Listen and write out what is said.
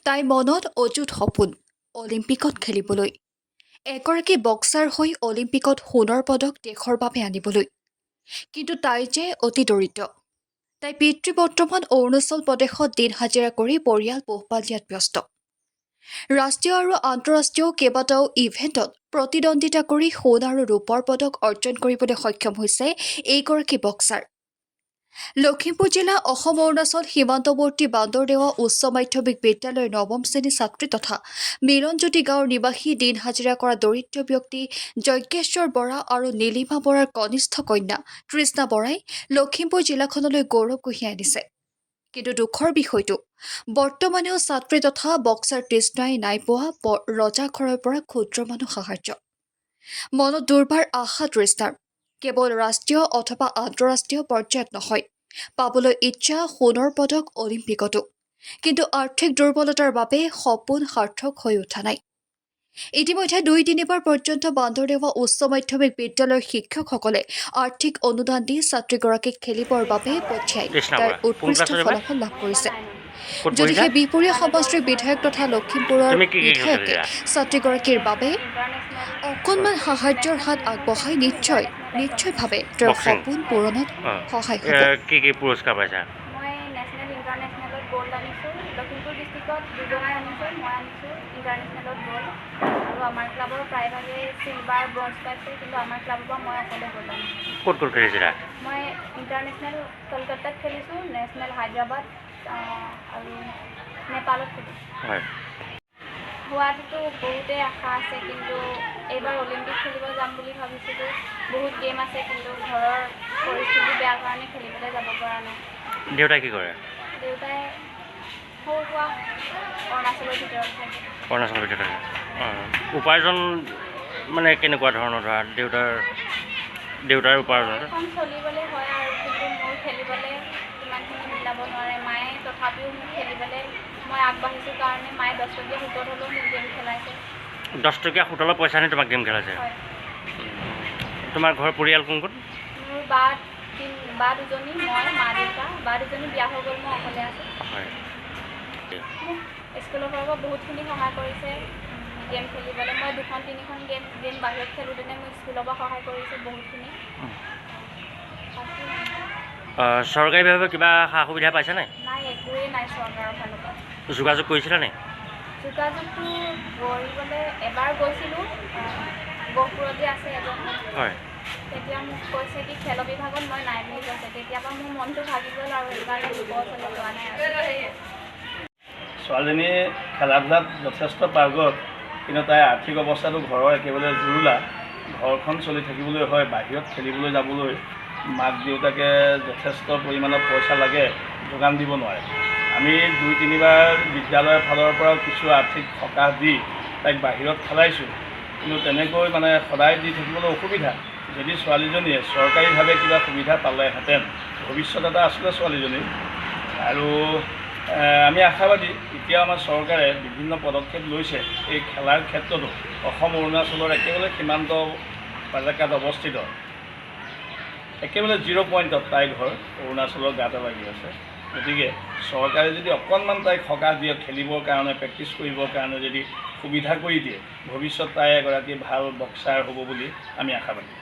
তাই মনত অযুত সপোন অলিম্পিকত খেলিবলৈ এগৰাকী বক্সাৰ হৈ অলিম্পিকত সোণৰ পদক দেশৰ বাবে আনিবলৈ কিন্তু তাই যে অতি দৰিদ্ৰ তাই পিতৃ বৰ্তমান অৰুণাচল প্ৰদেশত দিন হাজিৰা কৰি পৰিয়াল পোহপাল দিয়াত ব্যস্ত ৰাষ্ট্ৰীয় আৰু আন্তঃৰাষ্ট্ৰীয় কেইবাটাও ইভেণ্টত প্ৰতিদ্বন্দ্বিতা কৰি সোণ আৰু ৰূপৰ পদক অৰ্জন কৰিবলৈ সক্ষম হৈছে এইগৰাকী বক্সাৰ লখিমপুৰ জিলা অসম অৰুণাচল সীমান্তৱৰ্তী বান্দৰদেৱা উচ্চ মাধ্যমিক বিদ্যালয়ৰ নৱম শ্ৰেণীৰ ছাত্ৰী তথা মিলনজ্যোতি গাঁৱৰ নিবাসী দিন হাজিৰা কৰা দৰিদ্ৰ ব্যক্তি যজ্ঞেশ্বৰ বৰা আৰু নীলিমা বৰাৰ কনিষ্ঠ কন্যা তৃষ্ণা বৰাই লখিমপুৰ জিলাখনলৈ গৌৰৱ কঢ়িয়াই আনিছে কিন্তু দুখৰ বিষয়টো বৰ্তমানেও ছাত্ৰী তথা বক্সাৰ তৃষ্ণাই নাই পোৱা ৰজাঘৰৰ পৰা ক্ষুদ্ৰ মানুহ সাহায্য মনত দুৰ্বাৰ আশা তৃষ্ণাৰ কেৱল ৰাষ্ট্ৰীয় অথবা আন্তঃৰাষ্ট্ৰীয় পৰ্যায়ত নহয় পাবলৈ ইচ্ছা সোণৰ পদক অলিম্পিকতো কিন্তু আৰ্থিক দুৰ্বলতাৰ বাবে সপোন সাৰ্থক হৈ উঠা নাই ইতিমধ্যে ২-৩বাৰ পৰ্যন্ত বান্দৰদেৱা উচ্চ মাধ্যমিক বিদ্যালয়ৰ শিক্ষকসকলে আৰ্থিক অনুদান দি ছাত্ৰীগৰাকীক খেলিবৰ বাবে পঠিয়াই তাইৰ উৎকৃষ্ট ফলাফল লাভ কৰিছে যদিহে বিপৰীয়া সমষ্টিৰ বিধায়ক তথা লখিমপুৰৰ বিধায়কে ছাত্ৰীগৰাকীৰ বাবে অকণমান সাহায্যৰ হাত আগবঢ়াই নিশ্চয়ভাৱে তেওঁৰ সপোন পূৰণত সহায় হ'ব কি পুৰস্কাৰ পাইছা মই নেশ্যনেল ইণ্টাৰনেশ্যনেলত গ'ল্ড আনিছোঁ লখিমপুৰ ডিষ্ট্ৰিক্টত দুজনাই আনিছোঁ মই আনিছোঁ ইণ্টাৰনেশ্যনেলত গ'ল্ড আৰু আমাৰ ক্লাবৰ প্ৰায়ভাগে চিলভাৰ ব্ৰঞ্জ পাইছে কিন্তু আমাৰ ক্লাবৰ পৰা মই অকলে গ'ল্ড আনিছোঁ ক'ত খেলিছিলা মই ইণ্টাৰনেশ্যনেল কলকাতাত খেলিছোঁ নেশ্যনেল হায়দৰাবাদ আৰু নেপালত খেলিছোঁ হয় হোৱাটোতো বহুতেই আশা আছে কিন্তু এইবাৰ অলিম্পিক খেলিব যাম বুলি ভাবিছিলোঁ বহুত গেম আছে কিন্তু ঘৰৰ পৰিস্থিতি বেয়া কাৰণে খেলিবলৈ যাব পৰা নাই দেউতাই কি কৰে দেউতাই সৰু সুৰা অৰুণাচলৰ ভিতৰত থাকে অৰুণাচলৰ ভিতৰত থাকে উপাৰ্জন মানে কেনেকুৱা ধৰণৰ ধৰা দেউতাৰ উপাৰ্জন এখন চলিবলৈ হয় আৰু কিন্তু মোৰ খেলিবলৈ ইমানখিনি মিলাব নোৱাৰে মায়ে তথাপিও মোক খেলিবলৈ মই আগবাঢ়িছোঁ কাৰণে মায়ে 10 টকীয়া সুতত হ'লেও মোক গেম খেলাইছে 10 টকীয়া সুতলৈ পইচা আনি তোমাক গেম খেলাইছে হয় তোমাৰ ঘৰ পৰিয়াল কোন কোন মোৰ বা দুজনী মই মা দেউতা বা দুজনী বিয়া হৈ গ'ল মই অকলে আছোঁ হয় মোক স্কুলৰ পৰা বহুতখিনি সহায় কৰিছে গেম খেলিবলৈ মই 2-3খন গেম বাহিৰত খেলোঁতেনে মোক স্কুলৰ পৰা সহায় কৰিছে বহুতখিনি চৰকাৰীভাৱে কিবা সা সুবিধা পাইছা নাই নাই একোৱেই নাই চৰকাৰৰ ফালৰ পৰা যোগাযোগ কৰিছিলা নে যোগাযোগটো কৰিবলৈ এবাৰ গৈছিলোঁ গহপুৰত যে আছে এজন হয় তেতিয়া মোক কৈছে কি খেল বিভাগত মই নাই বুলি কৈছে তেতিয়াৰ পৰা মোৰ মনটো ভাগি গ'ল আৰু সেইকাৰণে ওচৰলৈ যোৱা নাই আৰু ছোৱালীজনী খেলা ধূলাত যথেষ্ট পাৰ্গত কিন্তু তাইৰ আৰ্থিক অৱস্থাটো ঘৰৰ একেবাৰে জুৰুলা ঘৰখন চলি থাকিবলৈ হয় বাহিৰত খেলিবলৈ যাবলৈ মাক দেউতাকে যথেষ্ট পৰিমাণৰ পইচা লাগে যোগান দিব নোৱাৰে আমি 2-3বাৰ বিদ্যালয়ৰ ফালৰ পৰাও কিছু আৰ্থিক সকাহ দি তাইক বাহিৰত খেলাইছোঁ কিন্তু তেনেকৈ মানে সদায় দি থাকিবলৈ অসুবিধা যদি ছোৱালীজনীয়ে চৰকাৰীভাৱে কিবা সুবিধা পালেহেঁতেন ভৱিষ্যত এটা আছিলে ছোৱালীজনীৰ আৰু আমি আশাবাদী এতিয়া আমাৰ চৰকাৰে বিভিন্ন পদক্ষেপ লৈছে এই খেলাৰ ক্ষেত্ৰতো অসম অৰুণাচলৰ একেবাৰে সীমান্ত এলেকাত অৱস্থিত একেবাৰে 0 পইণ্টত তাইৰ ঘৰ অৰুণাচলৰ গাতে লাগি আছে গতিকে চৰকাৰে যদি অকণমান তাইক সকাহ দিয়ে খেলিবৰ কাৰণে প্ৰেক্টিছ কৰিবৰ কাৰণে যদি সুবিধা কৰি দিয়ে ভৱিষ্যত তাই এগৰাকী ভাল বক্সাৰ হ'ব বুলি আমি আশাবাদী